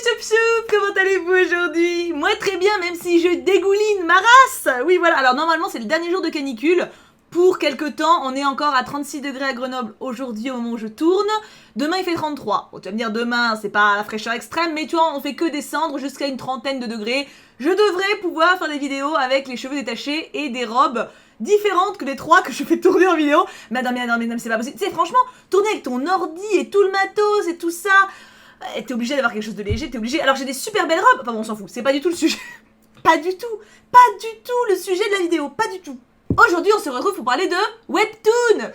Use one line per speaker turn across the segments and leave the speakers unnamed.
choup choup, comment allez-vous aujourd'hui? Moi très bien, même si je dégouline ma race. Oui voilà, alors normalement c'est le dernier jour de canicule. Pour quelques temps, on est encore à 36 degrés à Grenoble aujourd'hui au moment où je tourne. Demain il fait 33. Bon, tu vas me dire demain c'est pas la fraîcheur extrême, mais tu vois on fait que descendre jusqu'à une trentaine de degrés. Je devrais pouvoir faire des vidéos avec les cheveux détachés et des robes différentes que les trois que je fais tourner en vidéo. Mais non, c'est pas possible. Tu sais, franchement, tourner avec ton ordi et tout le matos et tout ça, t'es obligé d'avoir quelque chose de léger, t'es obligé. Alors j'ai des super belles robes, enfin bon, on s'en fout, c'est pas du tout le sujet. Pas du tout le sujet de la vidéo, pas du tout. Aujourd'hui, on se retrouve pour parler de Webtoon.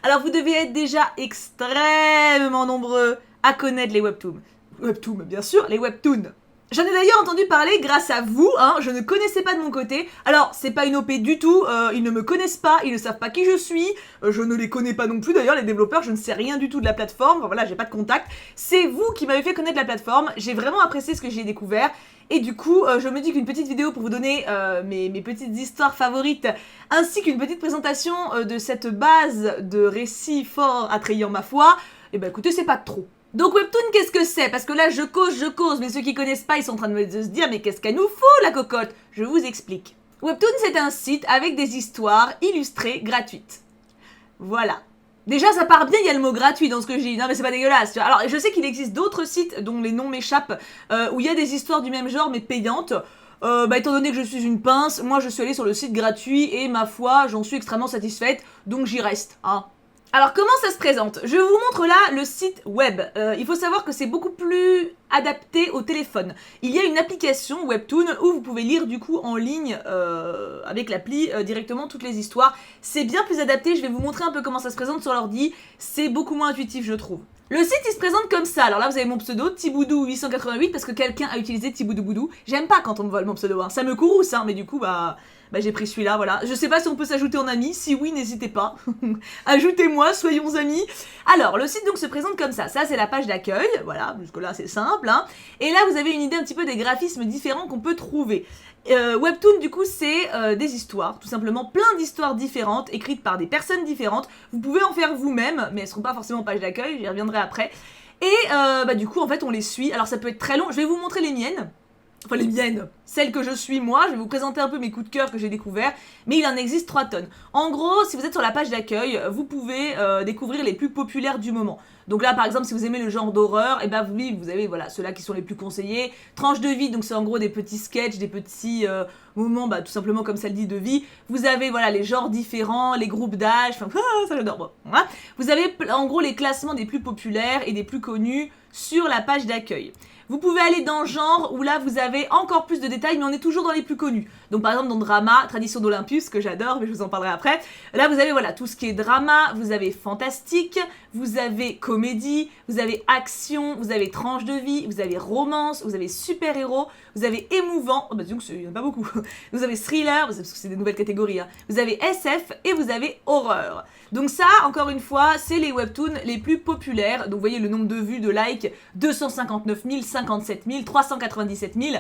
Alors vous devez être déjà extrêmement nombreux à connaître les Webtoons. Webtoons, bien sûr, les Webtoons. J'en ai d'ailleurs entendu parler grâce à vous, hein, je ne connaissais pas de mon côté. Alors, c'est pas une OP du tout, ils ne me connaissent pas, ils ne savent pas qui je suis, je ne les connais pas non plus d'ailleurs, les développeurs, je ne sais rien du tout de la plateforme, enfin, voilà, j'ai pas de contact. C'est vous qui m'avez fait connaître la plateforme, j'ai vraiment apprécié ce que j'ai découvert, et du coup, je me dis qu'une petite vidéo pour vous donner mes petites histoires favorites, ainsi qu'une petite présentation de cette base de récits fort attrayant ma foi, et ben écoutez, c'est pas trop. Donc Webtoon, qu'est-ce que c'est? Parce que là, je cause, mais ceux qui connaissent pas, ils sont en train de se dire « Mais qu'est-ce qu'elle nous fout, la cocotte ?» Je vous explique. Webtoon, c'est un site avec des histoires illustrées gratuites. Voilà. Déjà, ça part bien, il y a le mot gratuit dans ce que je dis. Non, mais c'est pas dégueulasse, tu vois. Alors, je sais qu'il existe d'autres sites, dont les noms m'échappent, où il y a des histoires du même genre, mais payantes. Étant donné que je suis une pince, moi, je suis allée sur le site gratuit, et ma foi, j'en suis extrêmement satisfaite, donc j'y reste, hein. Alors comment ça se présente? Je vous montre là le site web. Il faut savoir que c'est beaucoup plus adapté au téléphone. Il y a une application Webtoon où vous pouvez lire du coup en ligne avec l'appli directement toutes les histoires. C'est bien plus adapté, je vais vous montrer un peu comment ça se présente sur l'ordi. C'est beaucoup moins intuitif je trouve. Le site il se présente comme ça, alors là vous avez mon pseudo, Tiboudou888 parce que quelqu'un a utilisé Tiboudouboudou. J'aime pas quand on me vole mon pseudo, hein. Ça me courrouce hein, mais du coup j'ai pris celui-là, voilà. Je sais pas si on peut s'ajouter en amis, si oui, n'hésitez pas. Ajoutez-moi, soyons amis. Alors, le site donc se présente comme ça. Ça, c'est la page d'accueil, voilà, jusque-là, c'est simple, hein. Et là, vous avez une idée un petit peu des graphismes différents qu'on peut trouver. Webtoon, du coup, c'est des histoires, tout simplement plein d'histoires différentes, écrites par des personnes différentes. Vous pouvez en faire vous-même, mais elles seront pas forcément page d'accueil, j'y reviendrai après. Et du coup, en fait, on les suit. Alors, ça peut être très long, je vais vous montrer les miennes. Enfin les miennes, celles que je suis moi, je vais vous présenter un peu mes coups de cœur que j'ai découverts, mais il en existe 3 tonnes. En gros, si vous êtes sur la page d'accueil, vous pouvez découvrir les plus populaires du moment. Donc là par exemple, si vous aimez le genre d'horreur, et ben vous avez voilà, ceux-là qui sont les plus conseillés. Tranche de vie, donc c'est en gros des petits sketchs, des petits moments, tout simplement comme ça le dit, de vie. Vous avez voilà les genres différents, les groupes d'âge, enfin ça j'adore. Bon, voilà. Vous avez en gros les classements des plus populaires et des plus connus sur la page d'accueil. Vous pouvez aller dans genre où là vous avez encore plus de détails, mais on est toujours dans les plus connus. Donc par exemple dans drama, Tradition d'Olympus, que j'adore, mais je vous en parlerai après. Là vous avez voilà tout ce qui est drama, vous avez fantastique, vous avez comédie, vous avez action, vous avez tranche de vie, vous avez romance, vous avez super-héros, vous avez émouvant, disons que il n'y en a pas beaucoup. Vous avez thriller, parce que c'est des nouvelles catégories, hein. Vous avez SF et vous avez horreur. Donc ça, encore une fois, c'est les webtoons les plus populaires. Donc vous voyez le nombre de vues, de likes, 259 000, 57 000, 397 000.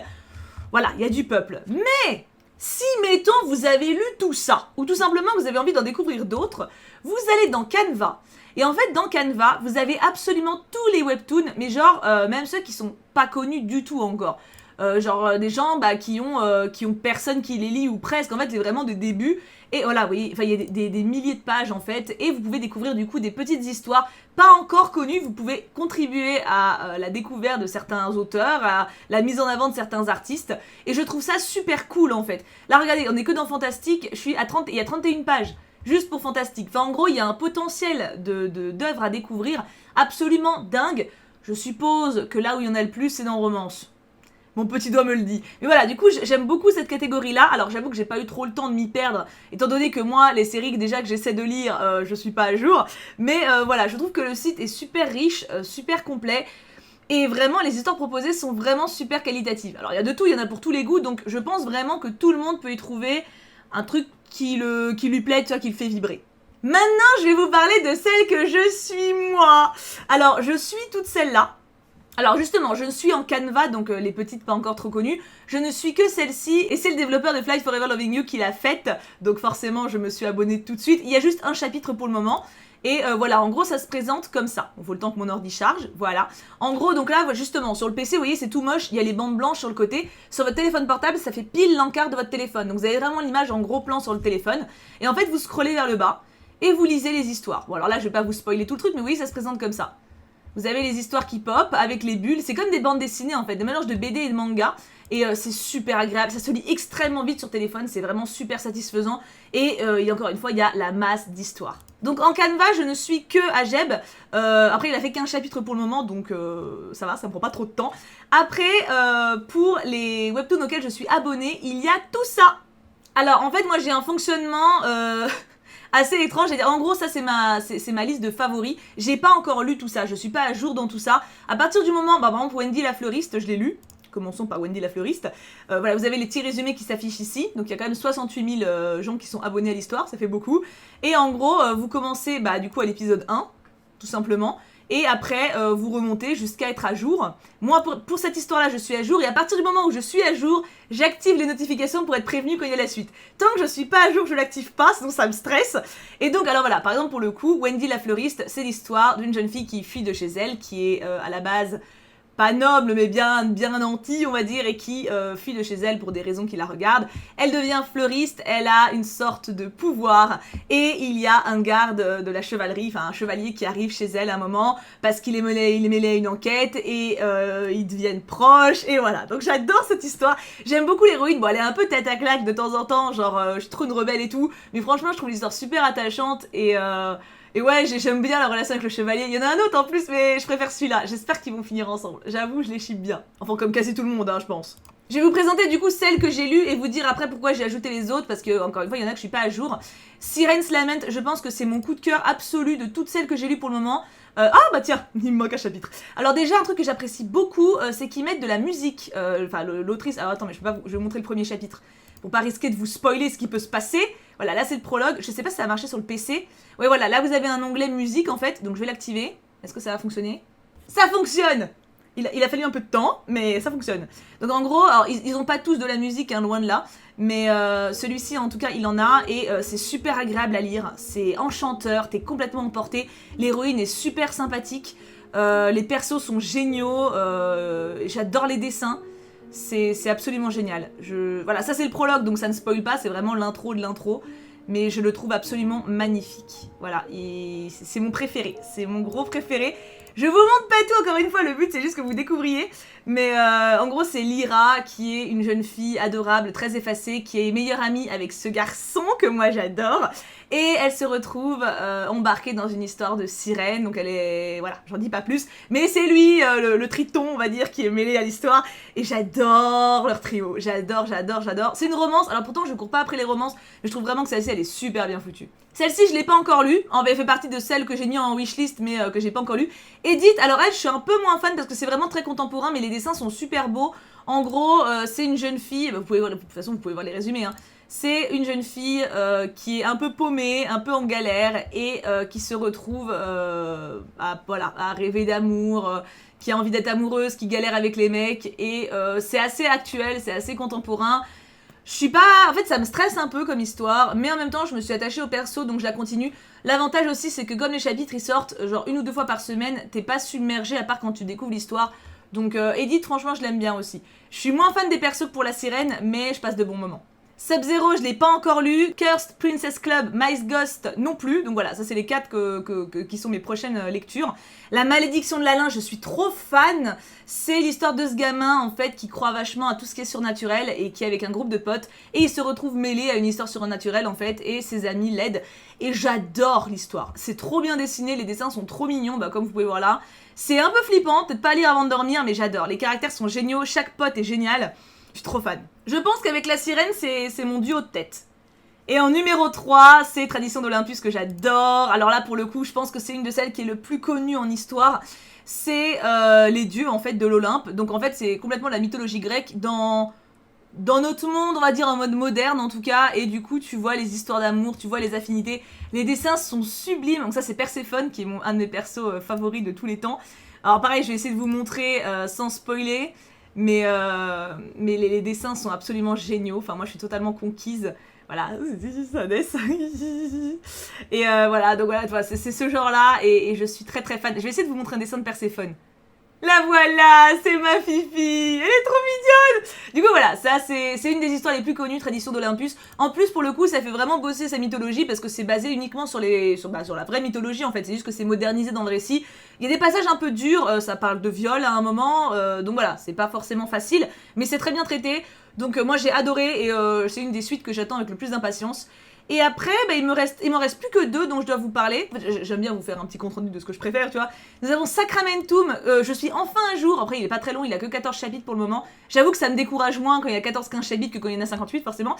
Voilà, il y a du peuple. Mais si, mettons, vous avez lu tout ça, ou tout simplement vous avez envie d'en découvrir d'autres, vous allez dans Canva. Et en fait, dans Canva, vous avez absolument tous les webtoons, mais genre, même ceux qui sont pas connus du tout encore. Des gens qui ont personne qui les lit ou presque, en fait c'est vraiment des débuts et voilà, vous voyez, il y a des milliers de pages en fait et vous pouvez découvrir du coup des petites histoires pas encore connues, vous pouvez contribuer à la découverte de certains auteurs, à la mise en avant de certains artistes et je trouve ça super cool en fait. Là regardez, on est que dans Fantastique, je suis à 30, il y a 31 pages juste pour Fantastique, enfin en gros il y a un potentiel d'œuvres à découvrir absolument dingue. Je suppose que là où il y en a le plus c'est dans Romance. Mon petit doigt me le dit. Mais voilà, du coup, j'aime beaucoup cette catégorie-là. Alors, j'avoue que j'ai pas eu trop le temps de m'y perdre, étant donné que moi, les séries déjà que j'essaie de lire, je suis pas à jour. Mais voilà, je trouve que le site est super riche, super complet. Et vraiment, les histoires proposées sont vraiment super qualitatives. Alors, il y a de tout, il y en a pour tous les goûts. Donc, je pense vraiment que tout le monde peut y trouver un truc qui lui plaît, tu vois, qui le fait vibrer. Maintenant, je vais vous parler de celle que je suis moi. Alors, je suis toutes celles-là. Alors justement, je ne suis en Canva, donc les petites pas encore trop connues, je ne suis que celle-ci, et c'est le développeur de Fly Forever Loving You qui l'a faite, donc forcément je me suis abonnée tout de suite. Il y a juste un chapitre pour le moment, Et voilà, en gros, ça se présente comme ça. Il faut le temps que mon ordi charge, voilà. En gros, donc là, justement, sur le PC, vous voyez, c'est tout moche. Il y a les bandes blanches sur le côté. Sur votre téléphone portable, ça fait pile l'encart de votre téléphone. Donc vous avez vraiment l'image en gros plan sur le téléphone. Et en fait, vous scrollez vers le bas et vous lisez les histoires. Bon, alors là, je vais pas vous spoiler tout le truc, mais oui, ça se présente comme ça. Vous avez les histoires qui pop avec les bulles. C'est comme des bandes dessinées, en fait, des mélanges de BD et de manga. Et c'est super agréable, ça se lit extrêmement vite sur téléphone, c'est vraiment super satisfaisant. Et encore une fois, il y a la masse d'histoires. Donc en Canva, je ne suis que Ageb. Après, il a fait qu'un chapitre pour le moment, donc ça va, ça me prend pas trop de temps. Après, pour les webtoons auxquels je suis abonnée, il y a tout ça. Alors en fait, moi j'ai un fonctionnement assez étrange. En gros, ça c'est ma liste de favoris. J'ai pas encore lu tout ça, je suis pas à jour dans tout ça. À partir du moment, par exemple, Wendy la fleuriste, je l'ai lu. Commençons par Wendy la fleuriste. Voilà, vous avez les petits résumés qui s'affichent ici. Donc il y a quand même 68 000 gens qui sont abonnés à l'histoire, ça fait beaucoup. Et en gros, vous commencez du coup à l'épisode 1, tout simplement. Et après, vous remontez jusqu'à être à jour. Moi, pour cette histoire-là, je suis à jour. Et à partir du moment où je suis à jour, j'active les notifications pour être prévenu quand il y a la suite. Tant que je suis pas à jour, je l'active pas, sinon ça me stresse. Et donc, alors voilà, par exemple, pour le coup, Wendy la fleuriste, c'est l'histoire d'une jeune fille qui fuit de chez elle, qui est à la base pas noble, mais bien nantie, on va dire, et qui fuit de chez elle pour des raisons qui la regardent. Elle devient fleuriste, elle a une sorte de pouvoir, et il y a un garde de la chevalerie, enfin un chevalier qui arrive chez elle à un moment, parce qu'il est mêlé à une enquête, et ils deviennent proches, et voilà. Donc j'adore cette histoire, j'aime beaucoup l'héroïne, bon elle est un peu tête à claque de temps en temps, genre je suis trop une rebelle et tout, mais franchement je trouve l'histoire super attachante, et ouais, j'aime bien la relation avec le chevalier. Il y en a un autre en plus, mais je préfère celui-là. J'espère qu'ils vont finir ensemble. J'avoue, je les ship bien. Enfin, comme quasi tout le monde, hein, je pense. Je vais vous présenter du coup celles que j'ai lues et vous dire après pourquoi j'ai ajouté les autres, parce que, encore une fois, il y en a que je suis pas à jour. Siren's Lament, je pense que c'est mon coup de cœur absolu de toutes celles que j'ai lues pour le moment. Tiens, il me manque un chapitre. Alors déjà, un truc que j'apprécie beaucoup, c'est qu'ils mettent de la musique. Enfin, l'autrice... Alors attends, mais je vais vous montrer le premier chapitre. Pour pas risquer de vous spoiler ce qui peut se passer. Voilà, là c'est le prologue. Je sais pas si ça a marché sur le PC. Ouais, voilà, là vous avez un onglet musique en fait. Donc je vais l'activer. Est-ce que ça va fonctionner? Ça fonctionne! Il a fallu un peu de temps, mais ça fonctionne. Donc en gros, alors ils ont pas tous de la musique, hein, loin de là. Mais celui-ci en tout cas il en a. Et c'est super agréable à lire. C'est enchanteur, t'es complètement emporté. L'héroïne est super sympathique. Les persos sont géniaux. J'adore les dessins. C'est absolument génial. Voilà, ça c'est le prologue, donc ça ne spoil pas, c'est vraiment l'intro de l'intro. Mais je le trouve absolument magnifique. Voilà, c'est mon préféré, c'est mon gros préféré. Je vous montre pas tout, encore une fois, le but c'est juste que vous découvriez. Mais en gros c'est Lyra, qui est une jeune fille adorable, très effacée, qui est meilleure amie avec ce garçon que moi j'adore. Et elle se retrouve embarquée dans une histoire de sirène, donc elle est... Voilà, j'en dis pas plus. Mais c'est lui, le triton, on va dire, qui est mêlé à l'histoire. Et j'adore leur trio, j'adore. C'est une romance, alors pourtant je cours pas après les romances, mais je trouve vraiment que celle-ci elle est super bien foutue. Celle-ci je l'ai pas encore lue, elle fait partie de celles que j'ai mis en wishlist, mais que j'ai pas encore lue. Edith, alors elle je suis un peu moins fan parce que c'est vraiment très contemporain, mais les dessins sont super beaux. En gros, c'est une jeune fille, vous pouvez voir, de toute façon vous pouvez voir les résumés, hein. C'est une jeune fille qui est un peu paumée, un peu en galère et qui se retrouve à rêver d'amour, qui a envie d'être amoureuse, qui galère avec les mecs et c'est assez actuel, c'est assez contemporain. Je suis pas... En fait, ça me stresse un peu comme histoire, mais en même temps, je me suis attachée au perso, donc je la continue. L'avantage aussi, c'est que comme les chapitres, ils sortent genre 1 ou 2 fois par semaine, t'es pas submergé à part quand tu découvres l'histoire. Donc Edith, franchement, je l'aime bien aussi. Je suis moins fan des persos que pour la sirène, mais je passe de bons moments. Sub-Zero, je l'ai pas encore lu. Cursed Princess Club, Mice Ghost non plus. Donc voilà, ça c'est les 4 qui sont mes prochaines lectures. La Malédiction de l'Alain, je suis trop fan. C'est l'histoire de ce gamin en fait qui croit vachement à tout ce qui est surnaturel et qui est avec un groupe de potes. Et il se retrouve mêlé à une histoire surnaturelle en fait et ses amis l'aident. Et j'adore l'histoire. C'est trop bien dessiné, les dessins sont trop mignons, comme vous pouvez voir là. C'est un peu flippant, peut-être pas à lire avant de dormir, mais j'adore. Les caractères sont géniaux, chaque pote est génial. Je suis trop fan. Je pense qu'avec la sirène, c'est mon duo de tête. Et en numéro 3, c'est Tradition d'Olympus que j'adore. Alors là, pour le coup, je pense que c'est une de celles qui est le plus connue en histoire. C'est les dieux, en fait, de l'Olympe. Donc, en fait, c'est complètement la mythologie grecque dans notre monde, on va dire, en mode moderne, en tout cas. Et du coup, tu vois les histoires d'amour, tu vois les affinités. Les dessins sont sublimes. Donc ça, c'est Perséphone, qui est un de mes persos favoris de tous les temps. Alors pareil, je vais essayer de vous montrer sans spoiler. Mais les dessins sont absolument géniaux. Enfin, moi, je suis totalement conquise. voilà, c'est juste un dessin. Et voilà, donc voilà, tu vois, c'est ce genre-là, et je suis très très fan. Je vais essayer de vous montrer un dessin de Perséphone. La voilà, c'est ma Fifi, elle est trop mignonne. Du coup voilà, ça c'est une des histoires les plus connues, tradition d'Olympus. En plus pour le coup ça fait vraiment bosser sa mythologie parce que c'est basé uniquement sur la vraie mythologie en fait, c'est juste que c'est modernisé dans le récit. Il y a des passages un peu durs, ça parle de viol à un moment, donc voilà, c'est pas forcément facile, mais c'est très bien traité. Donc moi j'ai adoré et c'est une des suites que j'attends avec le plus d'impatience. Et après, bah, il m'en reste plus que 2 dont je dois vous parler. En fait, j'aime bien vous faire un petit compte rendu de ce que je préfère, tu vois. Nous avons Sacramentum, je suis enfin un jour, après il est pas très long, il a que 14 chapitres pour le moment. J'avoue que ça me décourage moins quand il y a 14-15 chapitres que quand il y en a 58 forcément.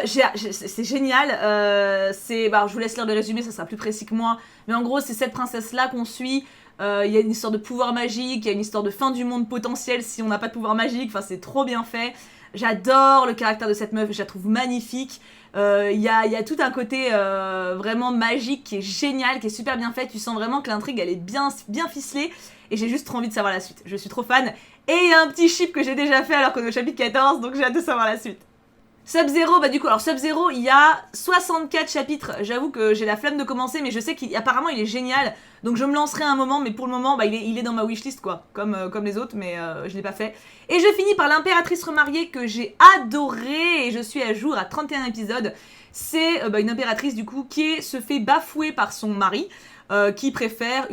C'est génial, bah, je vous laisse lire le résumé, ça sera plus précis que moi. Mais en gros, c'est cette princesse-là qu'on suit. Il y a une histoire de pouvoir magique, il y a une histoire de fin du monde potentiel si on n'a pas de pouvoir magique, enfin c'est trop bien fait. J'adore le caractère de cette meuf, je la trouve magnifique. Il y a tout un côté vraiment magique qui est génial, qui est super bien fait. Tu sens vraiment que l'intrigue elle est bien ficelée et j'ai juste trop envie de savoir la suite. Je suis trop fan. Et il y a un petit chip que j'ai déjà fait alors qu'on est au chapitre 14, donc j'ai hâte de savoir la suite. Sub-Zero, bah du coup, alors Sub-Zero, il y a 64 chapitres, j'avoue que j'ai la flemme de commencer, mais je sais qu'apparemment il est génial, donc je me lancerai un moment, mais pour le moment, bah il est dans ma wishlist, quoi, comme les autres, mais je l'ai pas fait. Et je finis par l'impératrice remariée que j'ai adorée, et je suis à jour à 31 épisodes. C'est une impératrice, du coup, qui se fait bafouer par son mari, qui préfère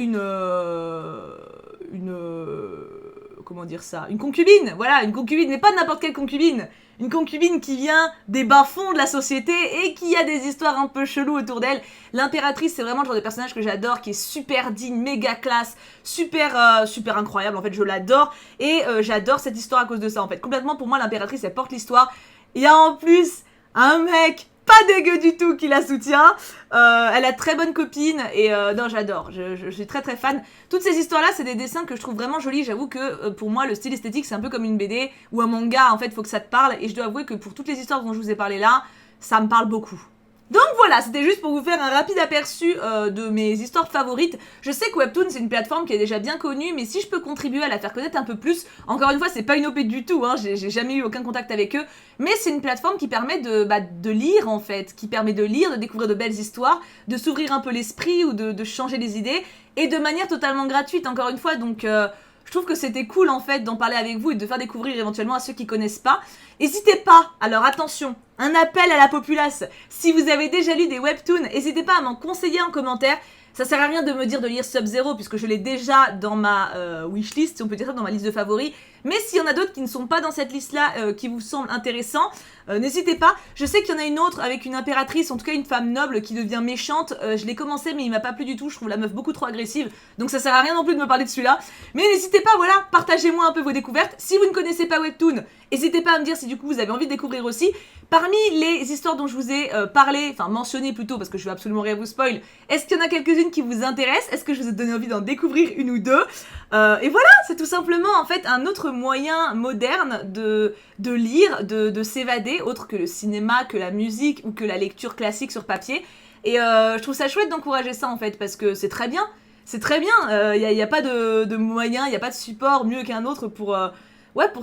comment dire ça, une concubine, voilà, une concubine, mais pas n'importe quelle concubine. Une concubine qui vient des bas-fonds de la société et qui a des histoires un peu cheloues autour d'elle. L'impératrice, c'est vraiment le genre de personnage que j'adore, qui est super digne, méga classe, super incroyable, en fait, je l'adore. Et j'adore cette histoire à cause de ça, en fait. Complètement, pour moi, l'impératrice, elle porte l'histoire. Il y a en plus un mec pas dégueu du tout qui la soutient. Elle a très bonne copine et non, j'adore. Je suis très très fan. Toutes ces histoires-là, c'est des dessins que je trouve vraiment jolis. J'avoue que pour moi, le style esthétique, c'est un peu comme une BD ou un manga. En fait, faut que ça te parle. Et je dois avouer que pour toutes les histoires dont je vous ai parlé là, ça me parle beaucoup. Donc voilà, c'était juste pour vous faire un rapide aperçu de mes histoires favorites. Je sais que Webtoon c'est une plateforme qui est déjà bien connue, mais si je peux contribuer à la faire connaître un peu plus, encore une fois c'est pas une OP du tout, hein, j'ai jamais eu aucun contact avec eux, mais c'est une plateforme qui permet de lire en fait, qui permet de lire, de découvrir de belles histoires, de s'ouvrir un peu l'esprit ou de changer les idées, et de manière totalement gratuite encore une fois, donc... je trouve que c'était cool en fait d'en parler avec vous et de faire découvrir éventuellement à ceux qui connaissent pas. N'hésitez pas, alors attention, un appel à la populace. Si vous avez déjà lu des webtoons, n'hésitez pas à m'en conseiller en commentaire. Ça sert à rien de me dire de lire Sub-Zero puisque je l'ai déjà dans ma wishlist, si on peut dire ça, dans ma liste de favoris. Mais s'il y en a d'autres qui ne sont pas dans cette liste-là, qui vous semblent intéressants, n'hésitez pas. Je sais qu'il y en a une autre avec une impératrice, en tout cas une femme noble qui devient méchante. Je l'ai commencé mais il m'a pas plu du tout, je trouve la meuf beaucoup trop agressive. Donc ça sert à rien non plus de me parler de celui-là. Mais n'hésitez pas, voilà, partagez-moi un peu vos découvertes. Si vous ne connaissez pas Webtoon, n'hésitez pas à me dire si du coup vous avez envie de découvrir aussi. Parmi les histoires dont je vous ai parlé, enfin mentionné plutôt parce que je veux absolument rien vous spoil, est-ce qu'il y en a quelques-unes qui vous intéressent? Est-ce que je vous ai donné envie d'en découvrir une ou deux? Et voilà, c'est tout simplement en fait un autre moyen moderne de lire, de s'évader, autre que le cinéma, que la musique ou que la lecture classique sur papier. Et je trouve ça chouette d'encourager ça en fait, parce que c'est très bien. C'est très bien, il n'y a pas de moyen, il n'y a pas de support mieux qu'un autre pour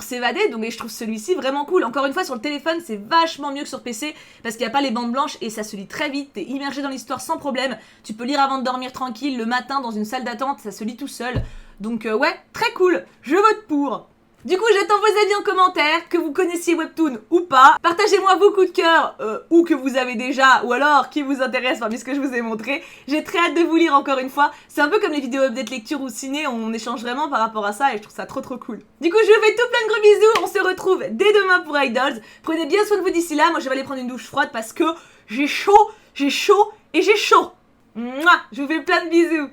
s'évader, donc et je trouve celui-ci vraiment cool. Encore une fois, sur le téléphone, c'est vachement mieux que sur PC, parce qu'il n'y a pas les bandes blanches, et ça se lit très vite, t'es immergé dans l'histoire sans problème, tu peux lire avant de dormir tranquille, le matin dans une salle d'attente, ça se lit tout seul. Donc ouais, très cool, je vote pour. Du coup, j'attends vos avis en commentaire, que vous connaissiez Webtoon ou pas. Partagez-moi vos coups de cœur, ou que vous avez déjà, ou alors qui vous intéresse parmi ce que je vous ai montré. J'ai très hâte de vous lire encore une fois. C'est un peu comme les vidéos update lecture ou ciné, on échange vraiment par rapport à ça et je trouve ça trop cool. Du coup, je vous fais tout plein de gros bisous, on se retrouve dès demain pour Idols. Prenez bien soin de vous d'ici là, moi je vais aller prendre une douche froide parce que j'ai chaud et j'ai chaud. Mouah, je vous fais plein de bisous.